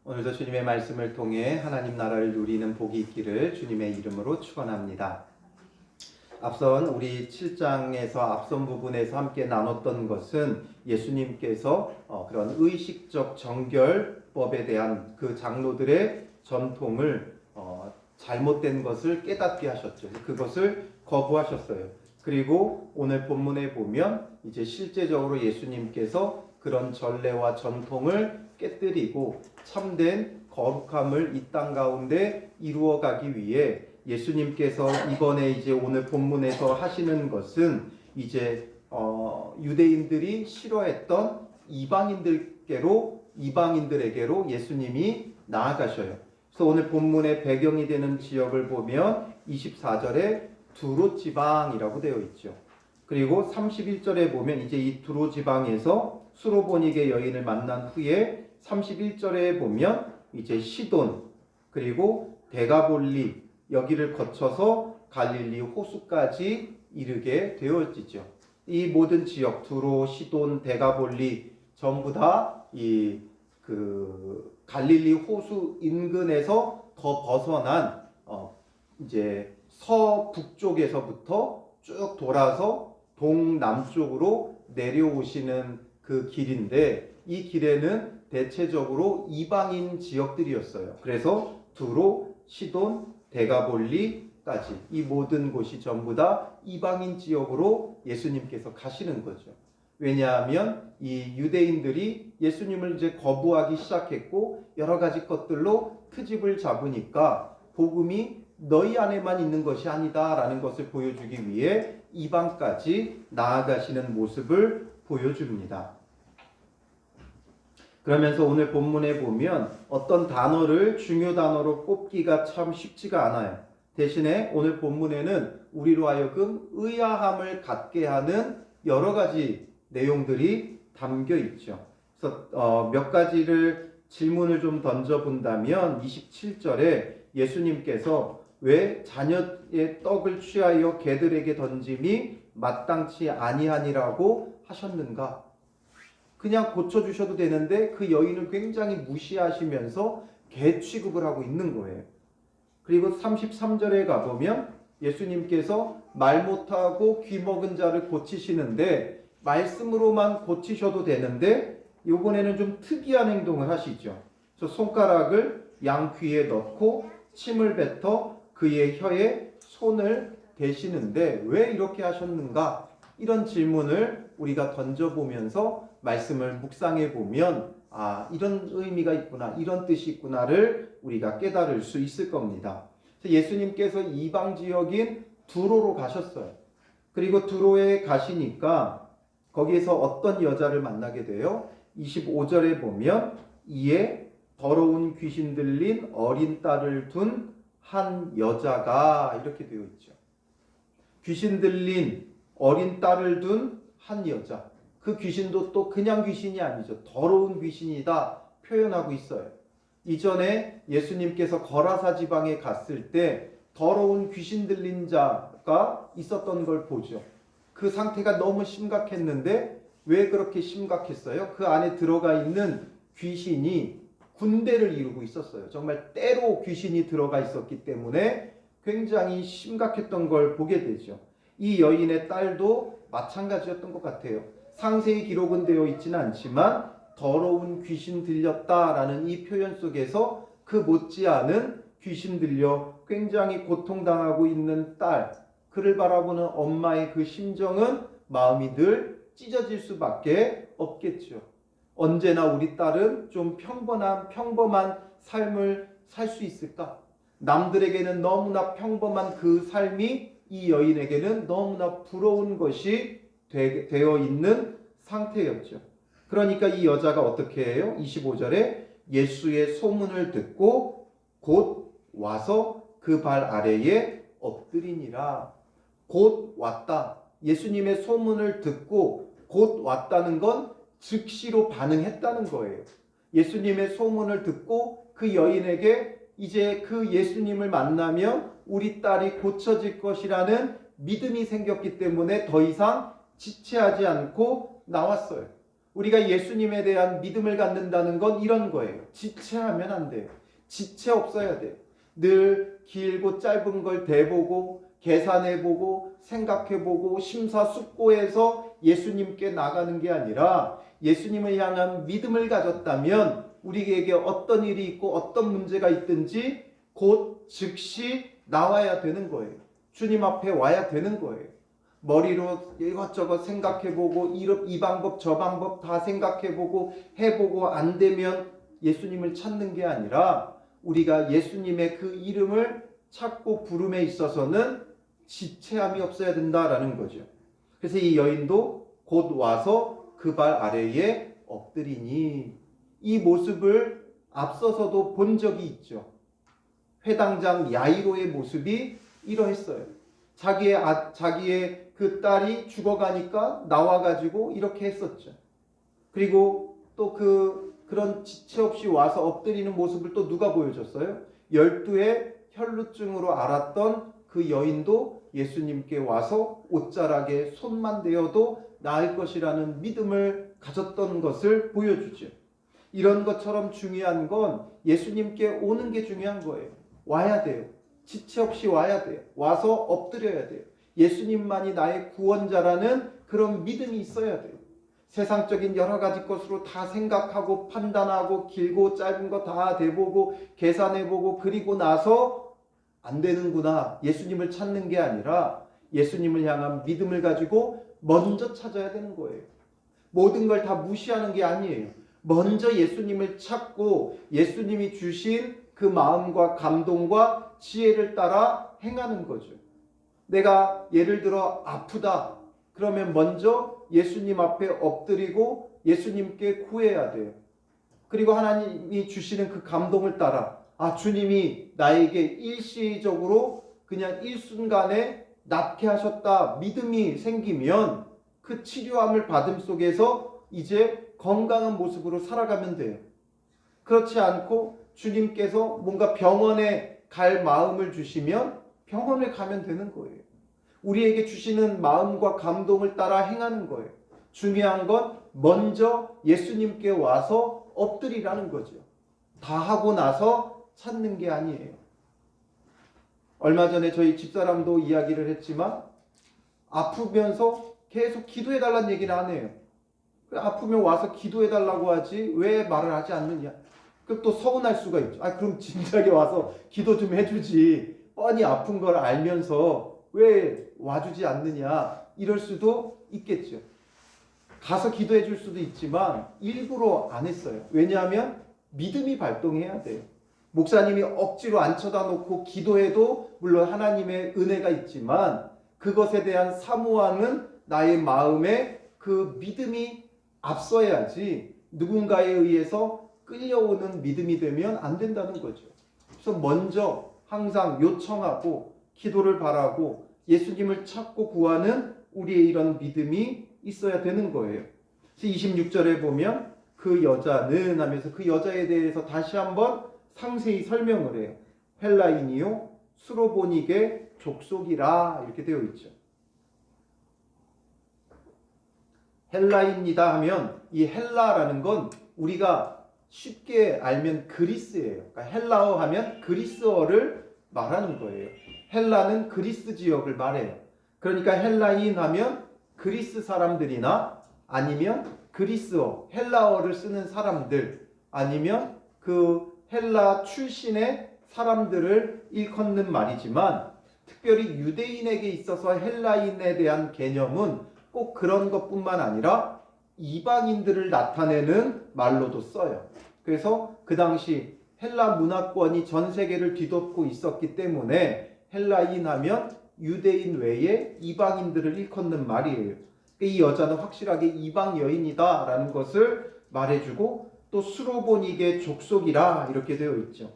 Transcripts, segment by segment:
오늘도 주님의 말씀을 통해 하나님 나라를 누리는 복이 있기를 주님의 이름으로 축원합니다. 앞선 우리 7장에서 앞선 부분에서 함께 나눴던 것은 예수님께서 그런 의식적 정결법에 대한 그 장로들의 전통을 잘못된 것을 깨닫게 하셨죠. 그것을 거부하셨어요. 그리고 오늘 본문에 보면 이제 실제적으로 예수님께서 그런 전례와 전통을 깨뜨리고 참된 거룩함을 이 땅 가운데 이루어 가기 위해 예수님께서 이번에 이제 오늘 본문에서 하시는 것은 이제 유대인들이 싫어했던 이방인들에게로 예수님이 나아가셔요. 그래서 오늘 본문의 배경이 되는 지역을 보면 24절에 두로 지방이라고 되어 있죠. 그리고 31절에 보면 이제 이 두로 지방에서 수로보니게 여인을 만난 후에 31절에 보면 이제 시돈 그리고 데가볼리 여기를 거쳐서 갈릴리 호수까지 이르게 되어지죠. 이 모든 지역 두로, 시돈, 데가볼리 전부 다 이 갈릴리 호수 인근에서 더 벗어난 이제 서북쪽에서부터 쭉 돌아서 동남쪽으로 내려오시는 그 길인데 이 길에는 대체적으로 이방인 지역들이었어요. 그래서 두로, 시돈, 데가볼리까지 이 모든 곳이 전부 다 이방인 지역으로 예수님께서 가시는 거죠. 왜냐하면 이 유대인들이 예수님을 이제 거부하기 시작했고 여러 가지 것들로 트집을 잡으니까 복음이 너희 안에만 있는 것이 아니다라는 것을 보여주기 위해 이방까지 나아가시는 모습을 보여줍니다. 그러면서 오늘 본문에 보면 어떤 단어를 중요 단어로 꼽기가 참 쉽지가 않아요. 대신에 오늘 본문에는 우리로 하여금 의아함을 갖게 하는 여러 가지 내용들이 담겨 있죠. 그래서 몇 가지를 질문을 좀 던져본다면 27절에 예수님께서 왜 자녀의 떡을 취하여 개들에게 던짐이 마땅치 아니하니라고 하셨는가? 그냥 고쳐주셔도 되는데 그 여인을 굉장히 무시하시면서 개 취급을 하고 있는 거예요. 그리고 33절에 가보면 예수님께서 말 못하고 귀 먹은 자를 고치시는데 말씀으로만 고치셔도 되는데 이번에는 좀 특이한 행동을 하시죠. 그래서 손가락을 양 귀에 넣고 침을 뱉어 그의 혀에 손을 대시는데 왜 이렇게 하셨는가? 이런 질문을 우리가 던져보면서 말씀을 묵상해 보면 이런 의미가 있구나, 이런 뜻이 있구나를 우리가 깨달을 수 있을 겁니다. 예수님께서 이방 지역인 두로로 가셨어요. 그리고 두로에 가시니까 거기에서 어떤 여자를 만나게 돼요? 25절에 보면 이에 더러운 귀신 들린 어린 딸을 둔 한 여자가 이렇게 되어 있죠. 귀신 들린 어린 딸을 둔 한 여자. 그 귀신도 또 그냥 귀신이 아니죠. 더러운 귀신이다 표현하고 있어요. 이전에 예수님께서 거라사 지방에 갔을 때 더러운 귀신 들린 자가 있었던 걸 보죠. 그 상태가 너무 심각했는데 왜 그렇게 심각했어요? 그 안에 들어가 있는 귀신이 군대를 이루고 있었어요. 정말 때로 귀신이 들어가 있었기 때문에 굉장히 심각했던 걸 보게 되죠. 이 여인의 딸도 마찬가지였던 것 같아요. 상세히 기록은 되어 있지는 않지만 더러운 귀신 들렸다라는 이 표현 속에서 그 못지않은 귀신 들려 굉장히 고통당하고 있는 딸, 그를 바라보는 엄마의 그 심정은 마음이 늘 찢어질 수밖에 없겠죠. 언제나 우리 딸은 좀 평범한 삶을 살 수 있을까? 남들에게는 너무나 평범한 그 삶이 이 여인에게는 너무나 부러운 것이 되어 있는 상태였죠. 그러니까 이 여자가 어떻게 해요? 25절에 예수의 소문을 듣고 곧 와서 그 발 아래에 엎드리니라. 곧 왔다. 예수님의 소문을 듣고 곧 왔다는 건 즉시로 반응했다는 거예요. 예수님의 소문을 듣고 그 여인에게 이제 그 예수님을 만나면 우리 딸이 고쳐질 것이라는 믿음이 생겼기 때문에 더 이상 지체하지 않고 나왔어요. 우리가 예수님에 대한 믿음을 갖는다는 건 이런 거예요. 지체하면 안 돼요. 지체 없어야 돼요. 늘 길고 짧은 걸 대보고 계산해보고 생각해보고 심사숙고해서 예수님께 나가는 게 아니라 예수님을 향한 믿음을 가졌다면 우리에게 어떤 일이 있고 어떤 문제가 있든지 곧 즉시 나와야 되는 거예요. 주님 앞에 와야 되는 거예요. 머리로 이것저것 생각해보고 이 방법 저 방법 다 생각해보고 해보고 안 되면 예수님을 찾는 게 아니라 우리가 예수님의 그 이름을 찾고 부름에 있어서는 지체함이 없어야 된다라는 거죠. 그래서 이 여인도 곧 와서 그 발 아래에 엎드리니, 이 모습을 앞서서도 본 적이 있죠. 회당장 야이로의 모습이 이러했어요. 자기의 그 딸이 죽어가니까 나와가지고 이렇게 했었죠. 그리고 또 그런 지체 없이 와서 엎드리는 모습을 또 누가 보여줬어요? 12의 혈루증으로 앓았던 그 여인도 예수님께 와서 옷자락에 손만 대어도 나을 것이라는 믿음을 가졌던 것을 보여주죠. 이런 것처럼 중요한 건 예수님께 오는 게 중요한 거예요. 와야 돼요. 지체 없이 와야 돼요. 와서 엎드려야 돼요. 예수님만이 나의 구원자라는 그런 믿음이 있어야 돼요. 세상적인 여러 가지 것으로 다 생각하고 판단하고 길고 짧은 거 다 대보고 계산해보고 그리고 나서 안 되는구나, 예수님을 찾는 게 아니라 예수님을 향한 믿음을 가지고 먼저 찾아야 되는 거예요. 모든 걸 다 무시하는 게 아니에요. 먼저 예수님을 찾고 예수님이 주신 그 마음과 감동과 지혜를 따라 행하는 거죠. 내가 예를 들어 아프다 그러면 먼저 예수님 앞에 엎드리고 예수님께 구해야 돼요. 그리고 하나님이 주시는 그 감동을 따라 주님이 나에게 일시적으로 그냥 일순간에 낫게 하셨다 믿음이 생기면 그 치료함을 받음 속에서 이제 건강한 모습으로 살아가면 돼요. 그렇지 않고 주님께서 뭔가 병원에 갈 마음을 주시면 병원을 가면 되는 거예요. 우리에게 주시는 마음과 감동을 따라 행하는 거예요. 중요한 건 먼저 예수님께 와서 엎드리라는 거죠. 다 하고 나서 찾는 게 아니에요. 얼마 전에 저희 집사람도 이야기를 했지만 아프면서 계속 기도해달라는 얘기를 안 해요. 아프면 와서 기도해달라고 하지 왜 말을 하지 않느냐. 그럼 또 서운할 수가 있죠. 그럼 진작에 와서 기도 좀 해주지. 뻔히 아픈 걸 알면서 왜 와주지 않느냐. 이럴 수도 있겠죠. 가서 기도해 줄 수도 있지만 일부러 안 했어요. 왜냐하면 믿음이 발동해야 돼요. 목사님이 억지로 앉혀다 놓고 기도해도 물론 하나님의 은혜가 있지만 그것에 대한 사모하는 나의 마음에 그 믿음이 앞서야지 누군가에 의해서 끌려오는 믿음이 되면 안 된다는 거죠. 그래서 먼저 항상 요청하고 기도를 바라고 예수님을 찾고 구하는 우리의 이런 믿음이 있어야 되는 거예요. 26절에 보면 그 여자는 하면서 그 여자에 대해서 다시 한번 상세히 설명을 해요. 헬라인이요 수로보니게 족속이라 이렇게 되어 있죠. 헬라인이다 하면 이 헬라라는 건 우리가 쉽게 알면 그리스예요. 그러니까 헬라어 하면 그리스어를 말하는 거예요. 헬라는 그리스 지역을 말해요. 그러니까 헬라인 하면 그리스 사람들이나 아니면 그리스어, 헬라어를 쓰는 사람들 아니면 그 헬라 출신의 사람들을 일컫는 말이지만 특별히 유대인에게 있어서 헬라인에 대한 개념은 꼭 그런 것뿐만 아니라 이방인들을 나타내는 말로도 써요. 그래서 그 당시 헬라 문화권이 전 세계를 뒤덮고 있었기 때문에 헬라인 하면 유대인 외에 이방인들을 일컫는 말이에요. 이 여자는 확실하게 이방 여인이다 라는 것을 말해주고 또 수로보니게 족속이라 이렇게 되어 있죠.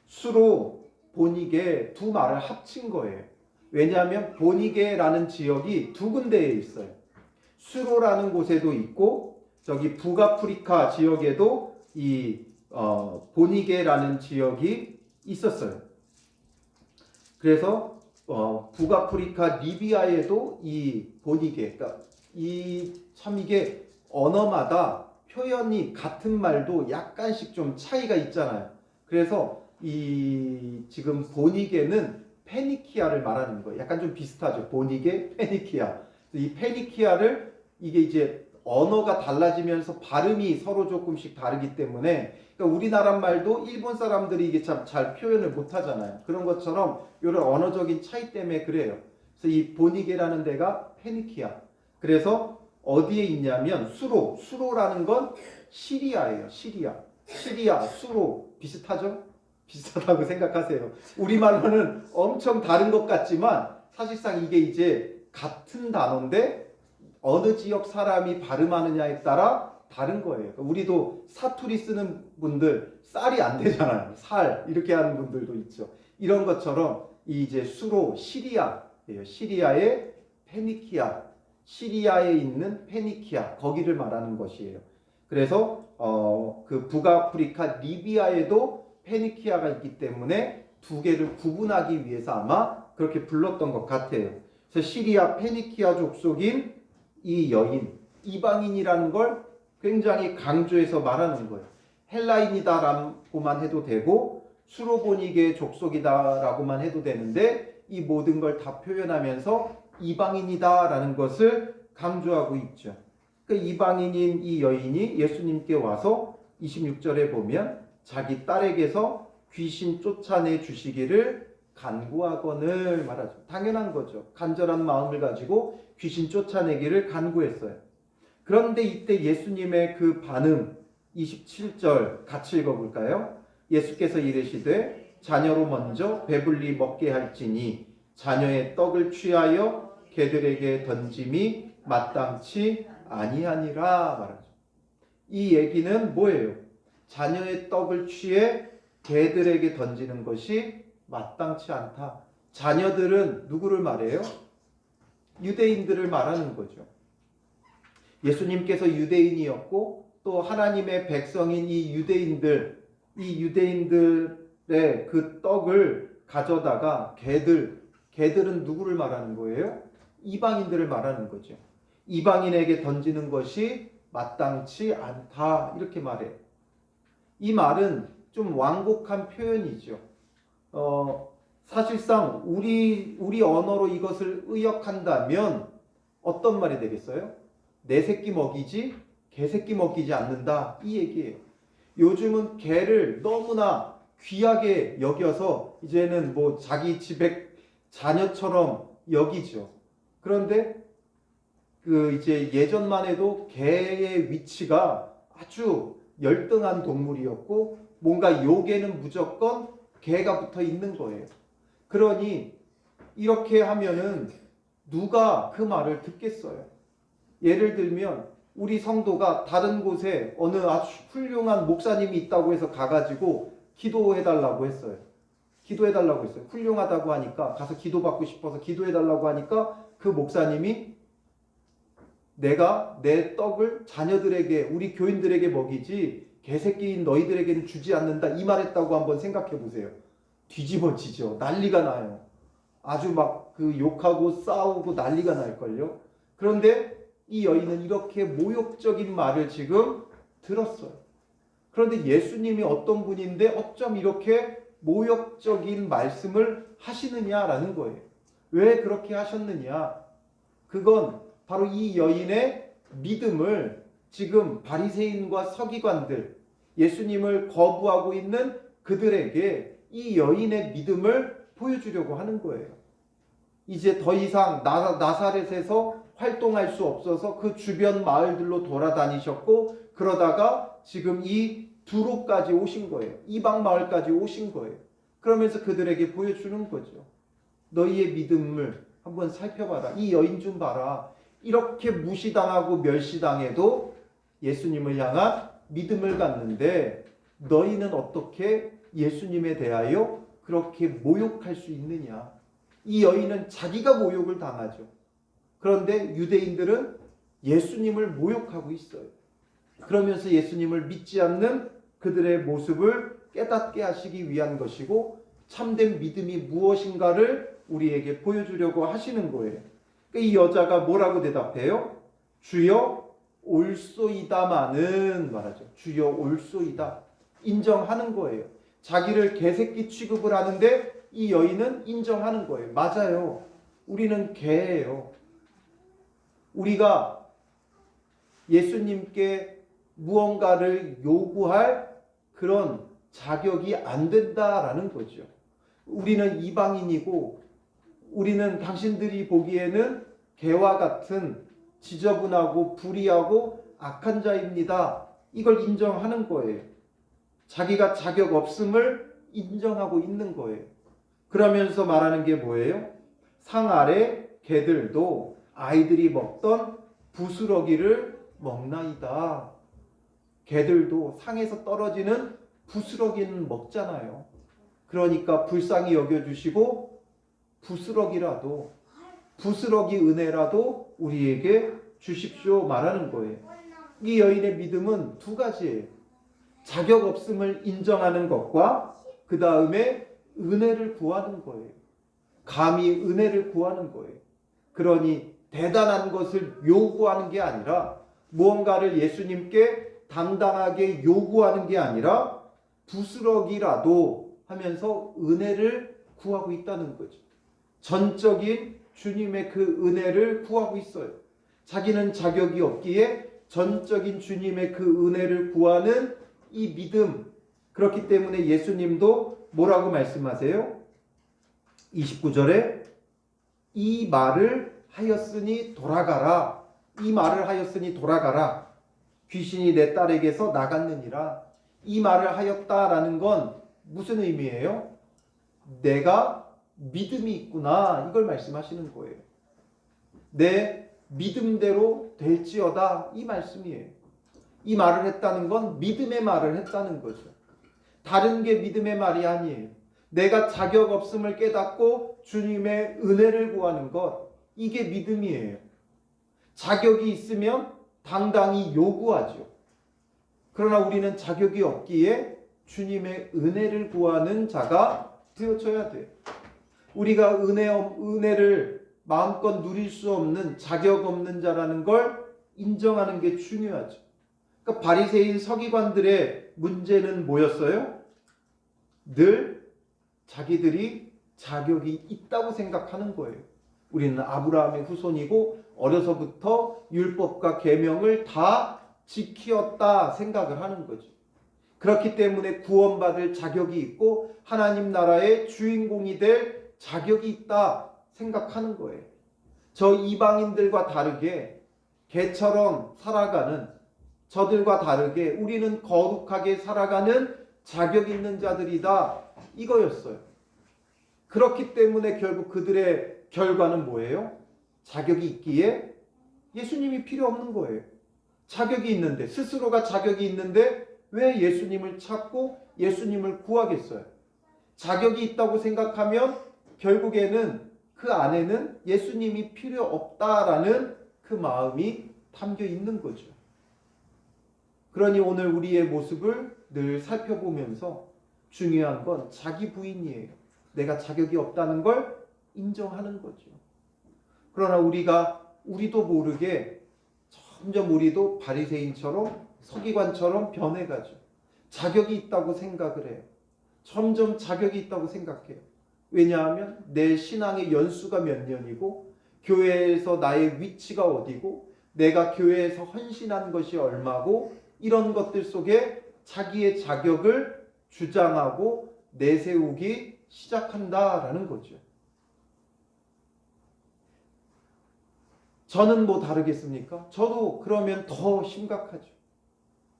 수로, 보니게 두 말을 합친 거예요. 왜냐하면 보니게라는 지역이 두 군데에 있어요. 수로라는 곳에도 있고 저기 북아프리카 지역에도 이 보니게라는 지역이 있었어요. 그래서 북아프리카 리비아에도 이 보니게, 그러니까 참 이게 언어마다 표현이 같은 말도 약간씩 좀 차이가 있잖아요. 그래서 이 지금 보니게는 페니키아를 말하는 거예요. 약간 좀 비슷하죠. 보니게, 페니키아. 이 페니키아를 이게 이제 언어가 달라지면서 발음이 서로 조금씩 다르기 때문에 그러니까 우리나라 말도 일본 사람들이 이게 참 잘 표현을 못 하잖아요. 그런 것처럼 이런 언어적인 차이 때문에 그래요. 그래서 이 보니게라는 데가 페니키아. 그래서 어디에 있냐면 수로라는 건 시리아예요. 시리아, 수로 비슷하죠? 비슷하다고 생각하세요. 우리말로는 엄청 다른 것 같지만 사실상 이게 이제 같은 단어인데 어느 지역 사람이 발음하느냐에 따라 다른 거예요. 우리도 사투리 쓰는 분들 쌀이 안 되잖아요. 살 이렇게 하는 분들도 있죠. 이런 것처럼 이제 수로 시리아예요. 시리아의 페니키아, 시리아에 있는 페니키아 거기를 말하는 것이에요. 그래서 그 북아프리카 리비아에도 페니키아가 있기 때문에 두 개를 구분하기 위해서 아마 그렇게 불렀던 것 같아요. 그래서 시리아 페니키아 족속인 이 여인, 이방인이라는 걸 굉장히 강조해서 말하는 거예요. 헬라인이다라고만 해도 되고 수로보니게 족속이다라고만 해도 되는데 이 모든 걸 다 표현하면서 이방인이다라는 것을 강조하고 있죠. 그 이방인인 이 여인이 예수님께 와서 26절에 보면 자기 딸에게서 귀신 쫓아내 주시기를 간구하거늘 말하죠. 당연한 거죠. 간절한 마음을 가지고 귀신 쫓아내기를 간구했어요. 그런데 이때 예수님의 그 반응 27절 같이 읽어볼까요? 예수께서 이르시되 자녀로 먼저 배불리 먹게 할지니 자녀의 떡을 취하여 개들에게 던짐이 마땅치 아니하니라 말하죠. 이 얘기는 뭐예요? 자녀의 떡을 취해 개들에게 던지는 것이 마땅치 않다. 자녀들은 누구를 말해요? 유대인들을 말하는 거죠. 예수님께서 유대인이었고 또 하나님의 백성인 이 유대인들의 그 떡을 가져다가 개들은 누구를 말하는 거예요? 이방인들을 말하는 거죠. 이방인에게 던지는 것이 마땅치 않다 이렇게 말해요. 이 말은 좀 완곡한 표현이죠. 사실상 우리 언어로 이것을 의역한다면 어떤 말이 되겠어요? 내 새끼 먹이지 개 새끼 먹이지 않는다 이 얘기예요. 요즘은 개를 너무나 귀하게 여겨서 이제는 뭐 자기 집의 자녀처럼 여기죠. 그런데 그 이제 예전만 해도 개의 위치가 아주 열등한 동물이었고 뭔가 요괴는 무조건 개가 붙어 있는 거예요. 그러니 이렇게 하면은 누가 그 말을 듣겠어요? 예를 들면 우리 성도가 다른 곳에 어느 아주 훌륭한 목사님이 있다고 해서 가가지고 기도해달라고 했어요. 훌륭하다고 하니까 가서 기도받고 싶어서 기도해달라고 하니까 그 목사님이 내가 내 떡을 자녀들에게 우리 교인들에게 먹이지 개새끼인 너희들에게는 주지 않는다 이 말했다고 한번 생각해 보세요. 뒤집어지죠. 난리가 나요. 아주 막 그 욕하고 싸우고 난리가 날걸요. 그런데 이 여인은 이렇게 모욕적인 말을 지금 들었어요. 그런데 예수님이 어떤 분인데 어쩜 이렇게 모욕적인 말씀을 하시느냐라는 거예요. 왜 그렇게 하셨느냐? 그건 바로 이 여인의 믿음을 지금 바리새인과 서기관들, 예수님을 거부하고 있는 그들에게 이 여인의 믿음을 보여주려고 하는 거예요. 이제 더 이상 나사렛에서 활동할 수 없어서 그 주변 마을들로 돌아다니셨고 그러다가 지금 이 두로까지 오신 거예요. 이방 마을까지 오신 거예요. 그러면서 그들에게 보여주는 거죠. 너희의 믿음을 한번 살펴봐라. 이 여인 좀 봐라. 이렇게 무시당하고 멸시당해도 예수님을 향한 믿음을 갖는데 너희는 어떻게 예수님에 대하여 그렇게 모욕할 수 있느냐. 이 여인은 자기가 모욕을 당하죠. 그런데 유대인들은 예수님을 모욕하고 있어요. 그러면서 예수님을 믿지 않는 그들의 모습을 깨닫게 하시기 위한 것이고 참된 믿음이 무엇인가를 우리에게 보여주려고 하시는 거예요. 이 여자가 뭐라고 대답해요? 주여 올소이다마는 말하죠. 주여 올소이다. 인정하는 거예요. 자기를 개새끼 취급을 하는데 이 여인은 인정하는 거예요. 맞아요. 우리는 개예요. 우리가 예수님께 무언가를 요구할 그런 자격이 안 된다라는 거죠. 우리는 이방인이고 우리는 당신들이 보기에는 개와 같은 지저분하고 불의하고 악한 자입니다. 이걸 인정하는 거예요. 자기가 자격 없음을 인정하고 있는 거예요. 그러면서 말하는 게 뭐예요? 상 아래 개들도 아이들이 먹던 부스러기를 먹나이다. 개들도 상에서 떨어지는 부스러기는 먹잖아요. 그러니까 불쌍히 여겨주시고 부스러기 은혜라도 우리에게 주십시오 말하는 거예요. 이 여인의 믿음은 두 가지예요. 자격 없음을 인정하는 것과 그 다음에 은혜를 구하는 거예요. 감히 은혜를 구하는 거예요. 그러니 대단한 것을 요구하는 게 아니라 무언가를 예수님께 당당하게 요구하는 게 아니라 부스러기라도 하면서 은혜를 구하고 있다는 거죠. 전적인 주님의 그 은혜를 구하고 있어요. 자기는 자격이 없기에 전적인 주님의 그 은혜를 구하는 이 믿음. 그렇기 때문에 예수님도 뭐라고 말씀하세요? 29절에 이 말을 하였으니 돌아가라. 이 말을 하였으니 돌아가라. 귀신이 내 딸에게서 나갔느니라. 이 말을 하였다라는 건 무슨 의미예요? 내가 믿음이 있구나. 이걸 말씀하시는 거예요. 내 믿음대로 될지어다. 이 말씀이에요. 이 말을 했다는 건 믿음의 말을 했다는 거죠. 다른 게 믿음의 말이 아니에요. 내가 자격 없음을 깨닫고 주님의 은혜를 구하는 것, 이게 믿음이에요. 자격이 있으면 당당히 요구하죠. 그러나 우리는 자격이 없기에 주님의 은혜를 구하는 자가 되어져야 돼요. 우리가 은혜를 마음껏 누릴 수 없는 자격 없는 자라는 걸 인정하는 게 중요하죠. 그러니까 바리새인 서기관들의 문제는 뭐였어요? 늘 자기들이 자격이 있다고 생각하는 거예요. 우리는 아브라함의 후손이고 어려서부터 율법과 계명을 다 지키었다 생각을 하는 거죠. 그렇기 때문에 구원받을 자격이 있고 하나님 나라의 주인공이 될 자격이 있다 생각하는 거예요. 저 이방인들과 다르게 개처럼 살아가는 저들과 다르게 우리는 거룩하게 살아가는 자격 있는 자들이다 이거였어요. 그렇기 때문에 결국 그들의 결과는 뭐예요? 자격이 있기에 예수님이 필요 없는 거예요. 자격이 있는데, 스스로가 자격이 있는데 왜 예수님을 찾고 예수님을 구하겠어요? 자격이 있다고 생각하면 결국에는 그 안에는 예수님이 필요 없다라는 그 마음이 담겨 있는 거죠. 그러니 오늘 우리의 모습을 늘 살펴보면서 중요한 건 자기 부인이에요. 내가 자격이 없다는 걸 인정하는 거죠. 그러나 우리도 모르게 점점 우리도 바리새인처럼 서기관처럼 변해가죠. 자격이 있다고 생각을 해요. 점점 자격이 있다고 생각해요. 왜냐하면 내 신앙의 연수가 몇 년이고 교회에서 나의 위치가 어디고 내가 교회에서 헌신한 것이 얼마고 이런 것들 속에 자기의 자격을 주장하고 내세우기 시작한다라는 거죠. 저는 뭐 다르겠습니까? 저도 그러면 더 심각하죠.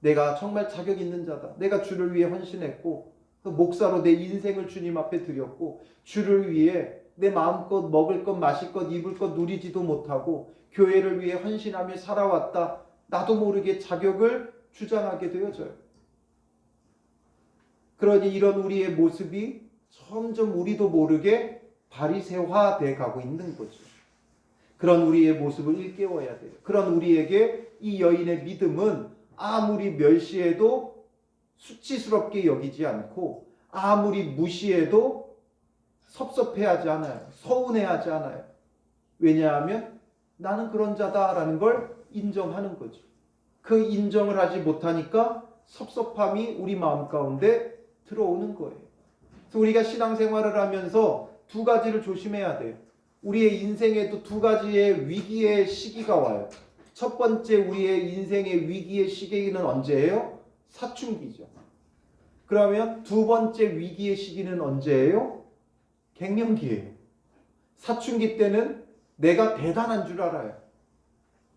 내가 정말 자격 있는 자다. 내가 주를 위해 헌신했고 목사로 내 인생을 주님 앞에 드렸고 주를 위해 내 마음껏 먹을 것 마실 것 입을 것 누리지도 못하고 교회를 위해 헌신하며 살아왔다. 나도 모르게 자격을 주장하게 되어져요. 그러니 이런 우리의 모습이 점점 우리도 모르게 바리새화돼 가고 있는 거죠. 그런 우리의 모습을 일깨워야 돼요. 그런 우리에게 이 여인의 믿음은 아무리 멸시해도 수치스럽게 여기지 않고 아무리 무시해도 섭섭해하지 않아요. 서운해하지 않아요. 왜냐하면 나는 그런 자다라는 걸 인정하는 거죠. 그 인정을 하지 못하니까 섭섭함이 우리 마음 가운데 들어오는 거예요. 그래서 우리가 신앙생활을 하면서 두 가지를 조심해야 돼요. 우리의 인생에도 두 가지의 위기의 시기가 와요. 첫 번째 우리의 인생의 위기의 시기는 언제예요? 사춘기죠. 그러면 두 번째 위기의 시기는 언제예요? 갱년기예요. 사춘기 때는 내가 대단한 줄 알아요.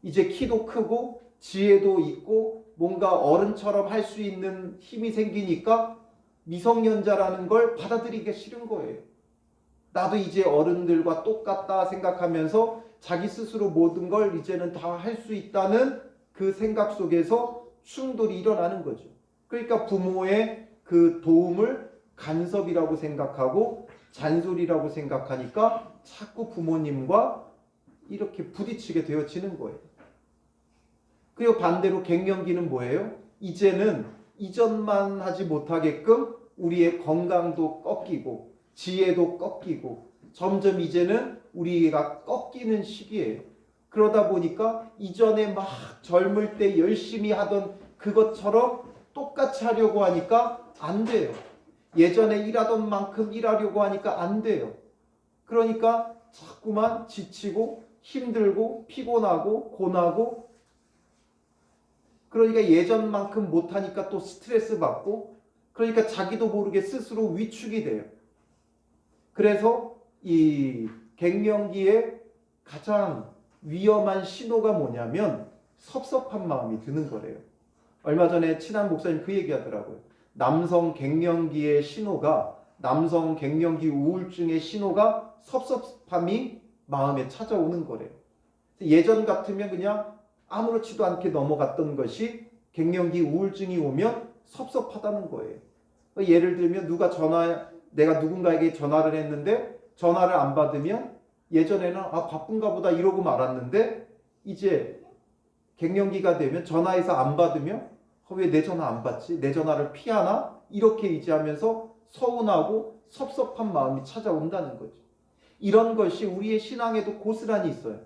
이제 키도 크고 지혜도 있고 뭔가 어른처럼 할 수 있는 힘이 생기니까 미성년자라는 걸 받아들이기 싫은 거예요. 나도 이제 어른들과 똑같다 생각하면서 자기 스스로 모든 걸 이제는 다 할 수 있다는 그 생각 속에서 충돌이 일어나는 거죠. 그러니까 부모의 그 도움을 간섭이라고 생각하고 잔소리라고 생각하니까 자꾸 부모님과 이렇게 부딪히게 되어지는 거예요. 그리고 반대로 갱년기는 뭐예요? 이제는 이전만 하지 못하게끔 우리의 건강도 꺾이고 지혜도 꺾이고 점점 이제는 우리가 꺾이는 시기예요. 그러다 보니까 이전에 막 젊을 때 열심히 하던 그것처럼 똑같이 하려고 하니까 안 돼요. 예전에 일하던 만큼 일하려고 하니까 안 돼요. 그러니까 자꾸만 지치고 힘들고 피곤하고 고나고, 그러니까 예전만큼 못하니까 또 스트레스 받고, 그러니까 자기도 모르게 스스로 위축이 돼요. 그래서 이 갱년기에 가장 위험한 신호가 뭐냐면 섭섭한 마음이 드는 거래요. 얼마 전에 친한 목사님 그 얘기 하더라고요. 남성 갱년기의 신호가, 남성 갱년기 우울증의 신호가 섭섭함이 마음에 찾아오는 거래요. 예전 같으면 그냥 아무렇지도 않게 넘어갔던 것이 갱년기 우울증이 오면 섭섭하다는 거예요. 예를 들면 내가 누군가에게 전화를 했는데 전화를 안 받으면 예전에는 바쁜가 보다 이러고 말았는데 이제 갱년기가 되면 전화해서 안 받으면 왜 내 전화 안 받지? 내 전화를 피하나? 이렇게 이제 하면서 서운하고 섭섭한 마음이 찾아온다는 거죠. 이런 것이 우리의 신앙에도 고스란히 있어요.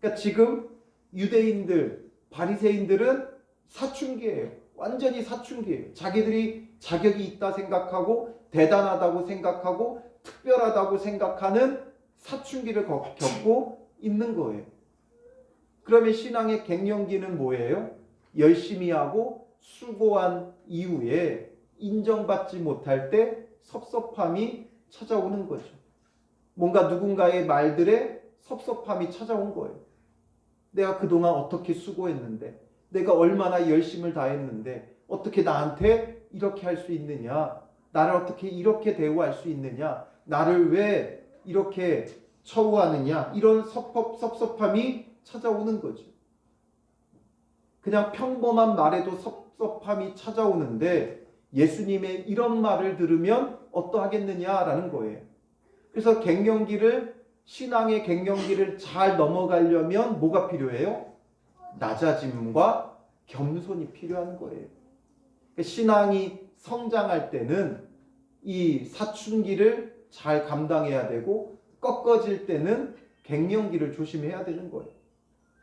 그러니까 지금 유대인들, 바리새인들은 사춘기예요. 완전히 사춘기예요. 자기들이 자격이 있다 생각하고 대단하다고 생각하고 특별하다고 생각하는 사춘기를 겪고 있는 거예요. 그러면 신앙의 갱년기는 뭐예요? 열심히 하고 수고한 이후에 인정받지 못할 때 섭섭함이 찾아오는 거죠. 뭔가 누군가의 말들에 섭섭함이 찾아온 거예요. 내가 그동안 어떻게 수고했는데, 내가 얼마나 열심을 다했는데 어떻게 나한테 이렇게 할 수 있느냐, 나를 어떻게 이렇게 대우할 수 있느냐, 나를 왜 이렇게 처우하느냐, 이런 섭섭함이 찾아오는 거죠. 그냥 평범한 말에도 섭섭함이 찾아오는데 예수님의 이런 말을 들으면 어떠하겠느냐라는 거예요. 그래서 신앙의 갱년기를 잘 넘어가려면 뭐가 필요해요? 낮아짐과 겸손이 필요한 거예요. 신앙이 성장할 때는 이 사춘기를 잘 감당해야 되고, 꺾어질 때는 갱년기를 조심해야 되는 거예요.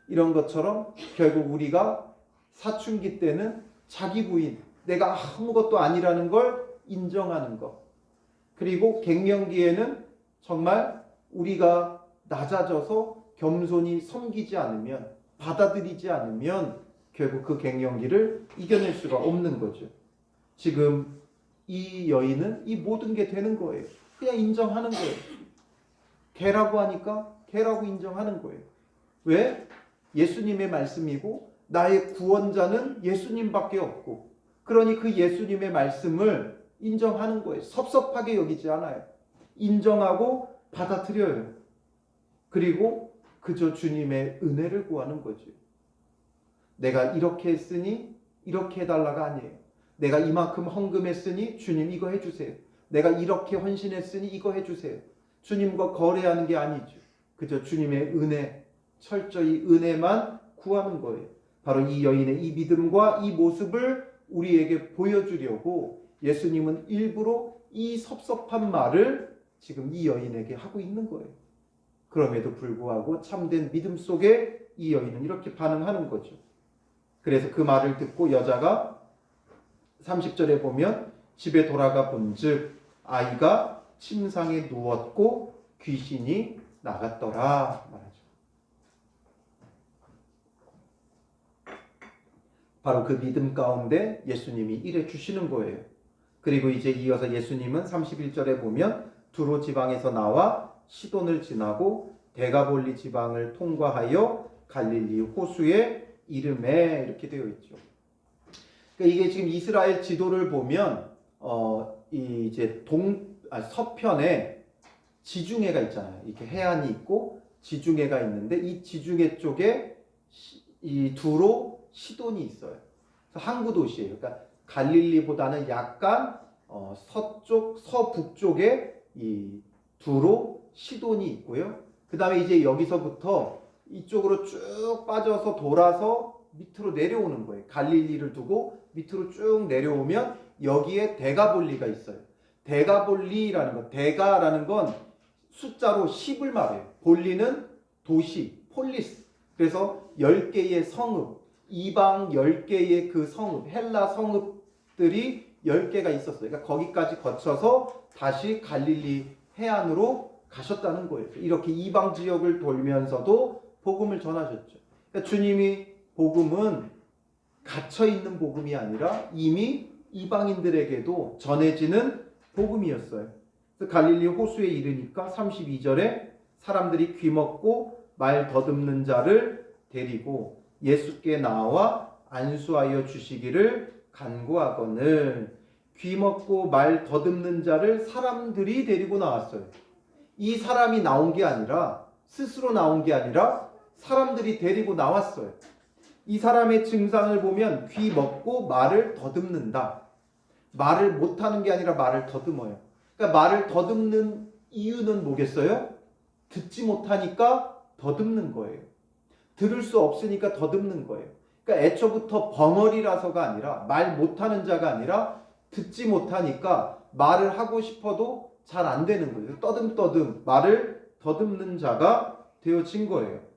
이런 것처럼 결국 우리가 사춘기 때는 자기 부인, 내가 아무것도 아니라는 걸 인정하는 것, 그리고 갱년기에는 정말 우리가 낮아져서 겸손히 섬기지 않으면, 받아들이지 않으면 결국 그 갱년기를 이겨낼 수가 없는 거죠. 지금 이 여인은 이 모든 게 되는 거예요. 그냥 인정하는 거예요. 개라고 하니까 개라고 인정하는 거예요. 왜? 예수님의 말씀이고 나의 구원자는 예수님밖에 없고, 그러니 그 예수님의 말씀을 인정하는 거예요. 섭섭하게 여기지 않아요. 인정하고 받아들여요. 그리고 그저 주님의 은혜를 구하는 거죠. 내가 이렇게 했으니 이렇게 해달라가 아니에요. 내가 이만큼 헌금했으니 주님 이거 해주세요. 내가 이렇게 헌신했으니 이거 해주세요. 주님과 거래하는 게 아니죠. 그저 주님의 은혜, 철저히 은혜만 구하는 거예요. 바로 이 여인의 이 믿음과 이 모습을 우리에게 보여주려고 예수님은 일부러 이 섭섭한 말을 지금 이 여인에게 하고 있는 거예요. 그럼에도 불구하고 참된 믿음 속에 이 여인은 이렇게 반응하는 거죠. 그래서 그 말을 듣고 여자가 30절에 보면 집에 돌아가 본즉 아이가 침상에 누웠고 귀신이 나갔더라 말하죠. 바로 그 믿음 가운데 예수님이 일해 주시는 거예요. 그리고 이제 이어서 예수님은 31절에 보면 두로 지방에서 나와 시돈을 지나고 데가볼리 지방을 통과하여 갈릴리 호수에 이름에 이렇게 되어 있죠. 그러니까 이게 지금 이스라엘 지도를 보면 이제 서편에 지중해가 있잖아요. 이렇게 해안이 있고 지중해가 있는데 이 지중해 쪽에 이 두로 시돈이 있어요. 그래서 항구 도시예요. 그러니까 갈릴리보다는 약간 서쪽 서북쪽에 이 두로 시돈이 있고요. 그다음에 이제 여기서부터 이쪽으로 쭉 빠져서 돌아서 밑으로 내려오는 거예요. 갈릴리를 두고 밑으로 쭉 내려오면 여기에 데가볼리가 있어요. 데가볼리라는 건, 데가라는 건 숫자로 10을 말해요. 볼리는 도시, 폴리스. 그래서 10개의 성읍, 이방 10개의 그 성읍, 헬라 성읍들이 10개가 있었어요. 그러니까 거기까지 거쳐서 다시 갈릴리 해안으로 가셨다는 거예요. 이렇게 이방 지역을 돌면서도 복음을 전하셨죠. 그러니까 주님이 복음은 갇혀있는 복음이 아니라 이미 이방인들에게도 전해지는 복음이었어요. 그래서 갈릴리 호수에 이르니까 32절에 사람들이 귀먹고 말 더듬는 자를 데리고 예수께 나와 안수하여 주시기를 간구하거늘. 귀먹고 말 더듬는 자를 사람들이 데리고 나왔어요. 이 사람이 나온 게 아니라 스스로 나온 게 아니라 사람들이 데리고 나왔어요. 이 사람의 증상을 보면 귀 먹고 말을 더듬는다. 말을 못하는 게 아니라 말을 더듬어요. 그러니까 말을 더듬는 이유는 뭐겠어요? 듣지 못하니까 더듬는 거예요. 들을 수 없으니까 더듬는 거예요. 그러니까 애초부터 벙어리라서가 아니라 말 못하는 자가 아니라 듣지 못하니까 말을 하고 싶어도 잘 안 되는 거예요. 떠듬떠듬 말을 더듬는 자가 되어진 거예요.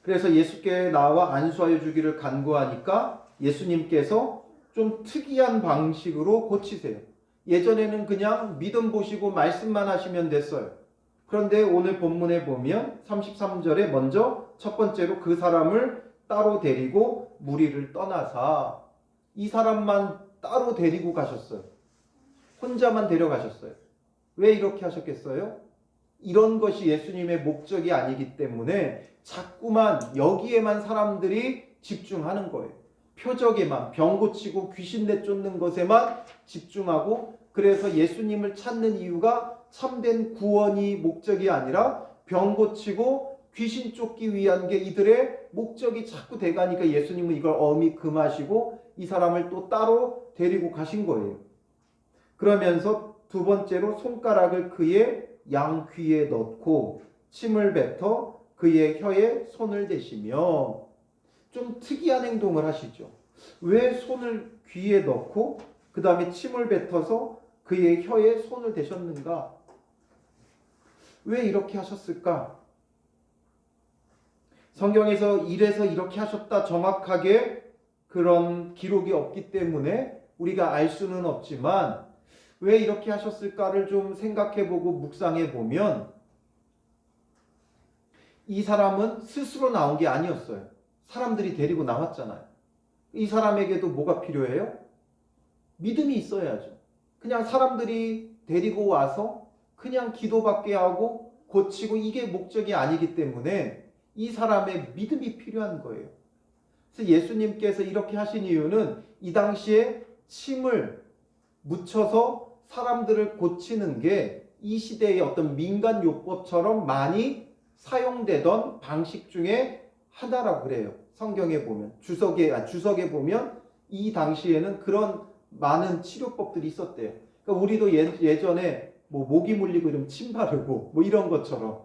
그래서 예수께 나와 안수하여 주기를 간구하니까 예수님께서 좀 특이한 방식으로 고치세요. 예전에는 그냥 믿음 보시고 말씀만 하시면 됐어요. 그런데 오늘 본문에 보면 33절에 먼저 첫 번째로 그 사람을 따로 데리고 무리를 떠나사 이 사람만 따로 데리고 가셨어요. 혼자만 데려가셨어요. 왜 이렇게 하셨겠어요? 이런 것이 예수님의 목적이 아니기 때문에 자꾸만 여기에만 사람들이 집중하는 거예요. 표적에만, 병 고치고 귀신 내쫓는 것에만 집중하고, 그래서 예수님을 찾는 이유가 참된 구원이 목적이 아니라 병 고치고 귀신 쫓기 위한 게 이들의 목적이 자꾸 돼가니까 예수님은 이걸 엄히 금하시고 이 사람을 또 따로 데리고 가신 거예요. 그러면서 두 번째로 손가락을 그의 양귀에 넣고 침을 뱉어 그의 혀에 손을 대시며, 좀 특이한 행동을 하시죠. 왜 손을 귀에 넣고 그 다음에 침을 뱉어서 그의 혀에 손을 대셨는가? 왜 이렇게 하셨을까? 성경에서 이래서 이렇게 하셨다 정확하게 그런 기록이 없기 때문에 우리가 알 수는 없지만 왜 이렇게 하셨을까를 좀 생각해보고 묵상해보면 이 사람은 스스로 나온 게 아니었어요. 사람들이 데리고 나왔잖아요. 이 사람에게도 뭐가 필요해요? 믿음이 있어야죠. 그냥 사람들이 데리고 와서 그냥 기도받게 하고 고치고 이게 목적이 아니기 때문에 이 사람의 믿음이 필요한 거예요. 그래서 예수님께서 이렇게 하신 이유는 이 당시에 침을 묻혀서 사람들을 고치는 게 이 시대의 어떤 민간 요법처럼 많이 사용되던 방식 중에 하나라고 그래요. 성경에 보면 주석에 보면 이 당시에는 그런 많은 치료법들이 있었대요. 그러니까 우리도 예전에 뭐 모기 물리고 이러면 침 바르고 뭐 이런 것처럼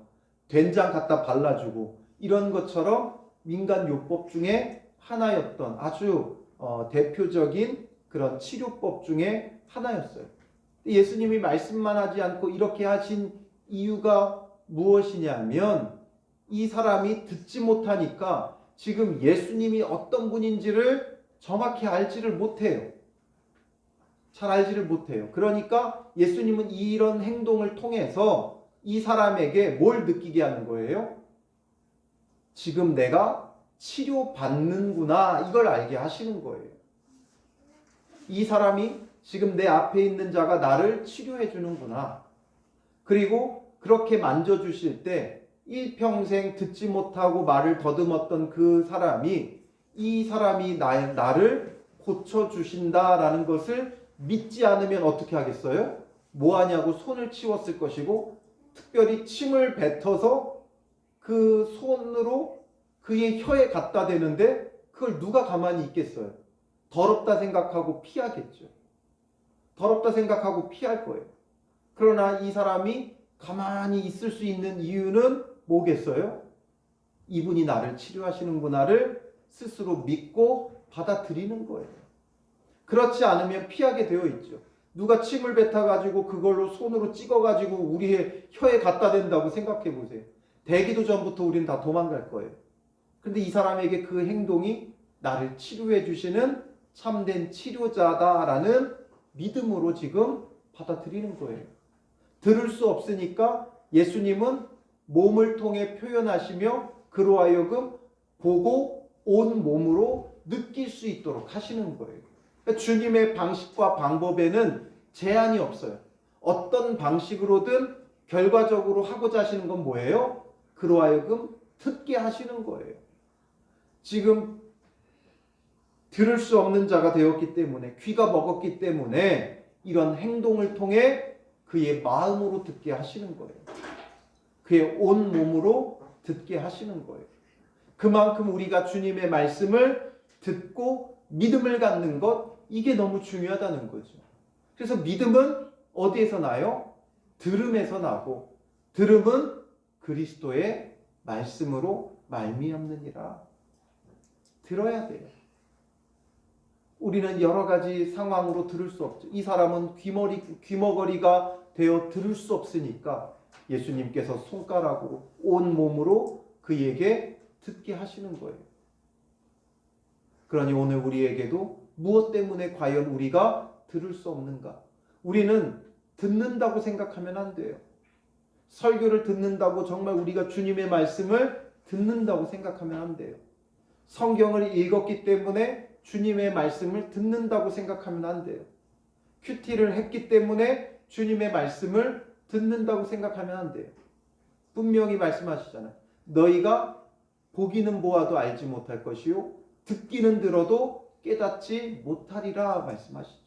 된장 갖다 발라주고 이런 것처럼 민간 요법 중에 하나였던 아주 대표적인 그런 치료법 중에 하나였어요. 예수님이 말씀만 하지 않고 이렇게 하신 이유가 무엇이냐면 이 사람이 듣지 못하니까 지금 예수님이 어떤 분인지를 정확히 알지를 못해요. 잘 알지를 못해요. 그러니까 예수님은 이런 행동을 통해서 이 사람에게 뭘 느끼게 하는 거예요? 지금 내가 치료받는구나, 이걸 알게 하시는 거예요. 이 사람이 지금 내 앞에 있는 자가 나를 치료해 주는구나. 그리고 그렇게 만져주실 때 일평생 듣지 못하고 말을 더듬었던 그 사람이, 이 사람이 나를 고쳐주신다라는 것을 믿지 않으면 어떻게 하겠어요? 뭐 하냐고 손을 치웠을 것이고, 특별히 침을 뱉어서 그 손으로 그의 혀에 갖다 대는데 그걸 누가 가만히 있겠어요? 더럽다 생각하고 피하겠죠. 더럽다 생각하고 피할 거예요. 그러나 이 사람이 가만히 있을 수 있는 이유는 뭐겠어요? 이분이 나를 치료하시는구나를 스스로 믿고 받아들이는 거예요. 그렇지 않으면 피하게 되어 있죠. 누가 침을 뱉어가지고 그걸로 손으로 찍어가지고 우리의 혀에 갖다 댄다고 생각해 보세요. 대기도 전부터 우리는 다 도망갈 거예요. 근데 이 사람에게 그 행동이 나를 치료해 주시는 참된 치료자다라는 믿음으로 지금 받아들이는 거예요. 들을 수 없으니까 예수님은 몸을 통해 표현하시며 그로 하여금 보고 온 몸으로 느낄 수 있도록 하시는 거예요. 그러니까 주님의 방식과 방법에는 제한이 없어요. 어떤 방식으로든 결과적으로 하고자 하시는 건 뭐예요? 그로 하여금 듣게 하시는 거예요. 지금 들을 수 없는 자가 되었기 때문에, 귀가 먹었기 때문에 이런 행동을 통해 그의 마음으로 듣게 하시는 거예요. 그의 온 몸으로 듣게 하시는 거예요. 그만큼 우리가 주님의 말씀을 듣고 믿음을 갖는 것, 이게 너무 중요하다는 거죠. 그래서 믿음은 어디에서 나요? 들음에서 나고, 들음은 그리스도의 말씀으로 말미암느니라. 들어야 돼요. 우리는 여러 가지 상황으로 들을 수 없죠. 이 사람은 귀머거리가 되어 들을 수 없으니까 예수님께서 손가락으로 온 몸으로 그에게 듣게 하시는 거예요. 그러니 오늘 우리에게도 무엇 때문에 과연 우리가 들을 수 없는가? 우리는 듣는다고 생각하면 안 돼요. 설교를 듣는다고 정말 우리가 주님의 말씀을 듣는다고 생각하면 안 돼요. 성경을 읽었기 때문에 주님의 말씀을 듣는다고 생각하면 안 돼요. 큐티를 했기 때문에 주님의 말씀을 듣는다고 생각하면 안 돼요. 분명히 말씀하시잖아요. 너희가 보기는 보아도 알지 못할 것이요 듣기는 들어도 깨닫지 못하리라 말씀하시죠.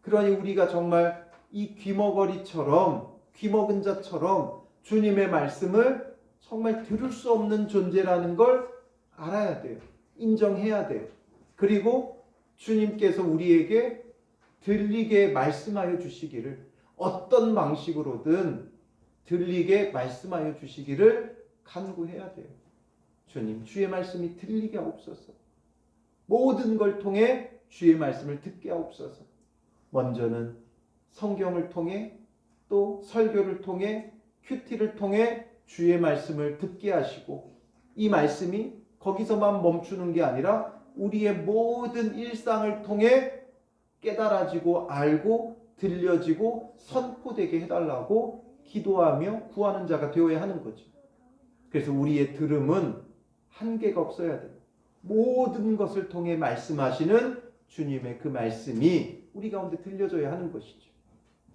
그러니 우리가 정말 이 귀머거리처럼, 귀먹은 자처럼 주님의 말씀을 정말 들을 수 없는 존재라는 걸 알아야 돼요. 인정해야 돼요. 그리고 주님께서 우리에게 들리게 말씀하여 주시기를, 어떤 방식으로든 들리게 말씀하여 주시기를 간구해야 돼요. 주님, 주의 말씀이 들리게 하옵소서. 모든 걸 통해 주의 말씀을 듣게 하옵소서. 먼저는 성경을 통해, 또 설교를 통해, 큐티를 통해 주의 말씀을 듣게 하시고, 이 말씀이 거기서만 멈추는 게 아니라 우리의 모든 일상을 통해 깨달아지고 알고 들려지고 선포되게 해달라고 기도하며 구하는 자가 되어야 하는 거죠. 그래서 우리의 들음은 한계가 없어야 돼요. 모든 것을 통해 말씀하시는 주님의 그 말씀이 우리 가운데 들려져야 하는 것이죠.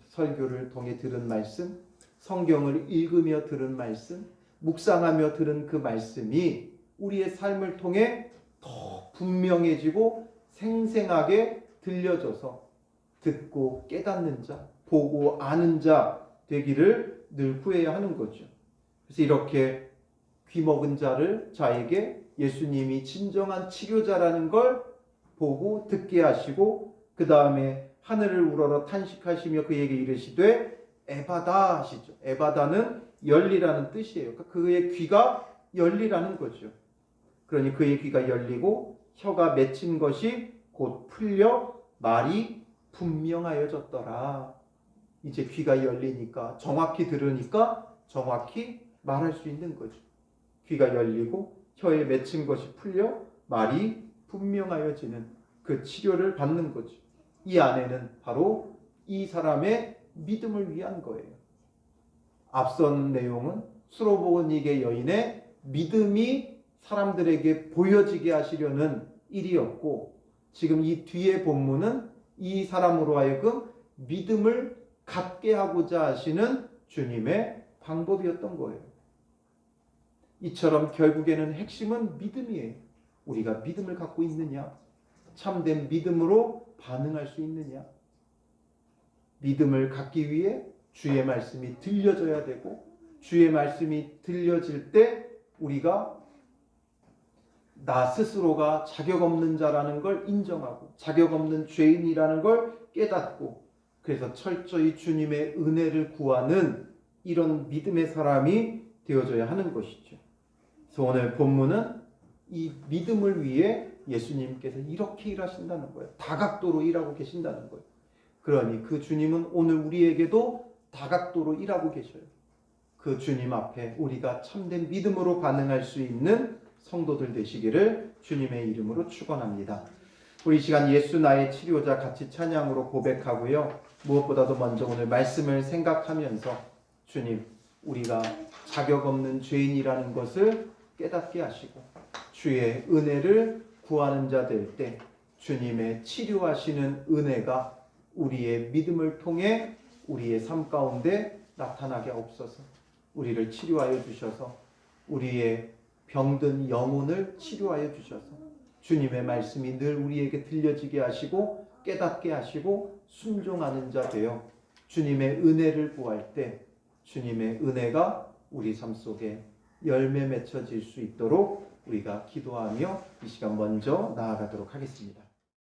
설교를 통해 들은 말씀, 성경을 읽으며 들은 말씀, 묵상하며 들은 그 말씀이 우리의 삶을 통해 더 분명해지고 생생하게 들려져서 듣고 깨닫는 자, 보고 아는 자 되기를 늘 구해야 하는 거죠. 그래서 이렇게 귀먹은 자에게 예수님이 진정한 치료자라는 걸 보고 듣게 하시고, 그 다음에 하늘을 우러러 탄식하시며 그에게 이르시되 에바다 하시죠. 에바다는 열리라는 뜻이에요. 그러니까 그의 귀가 열리라는 거죠. 그러니 그의 귀가 열리고 혀가 맺힌 것이 곧 풀려 말이 분명하여졌더라. 이제 귀가 열리니까, 정확히 들으니까 정확히 말할 수 있는 거죠. 귀가 열리고 혀에 맺힌 것이 풀려 말이 분명하여지는 그 치료를 받는 거죠. 이 안에는 바로 이 사람의 믿음을 위한 거예요. 앞선 내용은 수로보니게 여인의 믿음이 사람들에게 보여지게 하시려는 일이었고, 지금 이 뒤에 본문은 이 사람으로 하여금 믿음을 갖게 하고자 하시는 주님의 방법이었던 거예요. 이처럼 결국에는 핵심은 믿음이에요. 우리가 믿음을 갖고 있느냐? 참된 믿음으로 반응할 수 있느냐? 믿음을 갖기 위해 주의 말씀이 들려져야 되고, 주의 말씀이 들려질 때 우리가 나 스스로가 자격 없는 자라는 걸 인정하고 자격 없는 죄인이라는 걸 깨닫고, 그래서 철저히 주님의 은혜를 구하는 이런 믿음의 사람이 되어져야 하는 것이죠. 그래서 오늘 본문은 이 믿음을 위해 예수님께서 이렇게 일하신다는 거예요. 다각도로 일하고 계신다는 거예요. 그러니 그 주님은 오늘 우리에게도 다각도로 일하고 계셔요. 그 주님 앞에 우리가 참된 믿음으로 반응할 수 있는 성도들 되시기를 주님의 이름으로 축원합니다. 우리 시간 예수 나의 치료자 같이 찬양으로 고백하고요. 무엇보다도 먼저 오늘 말씀을 생각하면서 주님, 우리가 자격 없는 죄인이라는 것을 깨닫게 하시고 주의 은혜를 구하는 자 될 때 주님의 치료하시는 은혜가 우리의 믿음을 통해 우리의 삶 가운데 나타나게 하옵소서. 우리를 치료하여 주셔서 우리의 병든 영혼을 치료하여 주셔서 주님의 말씀이 늘 우리에게 들려지게 하시고 깨닫게 하시고 순종하는 자 되어 주님의 은혜를 구할 때 주님의 은혜가 우리 삶 속에 열매 맺혀질 수 있도록 우리가 기도하며 이 시간 먼저 나아가도록 하겠습니다.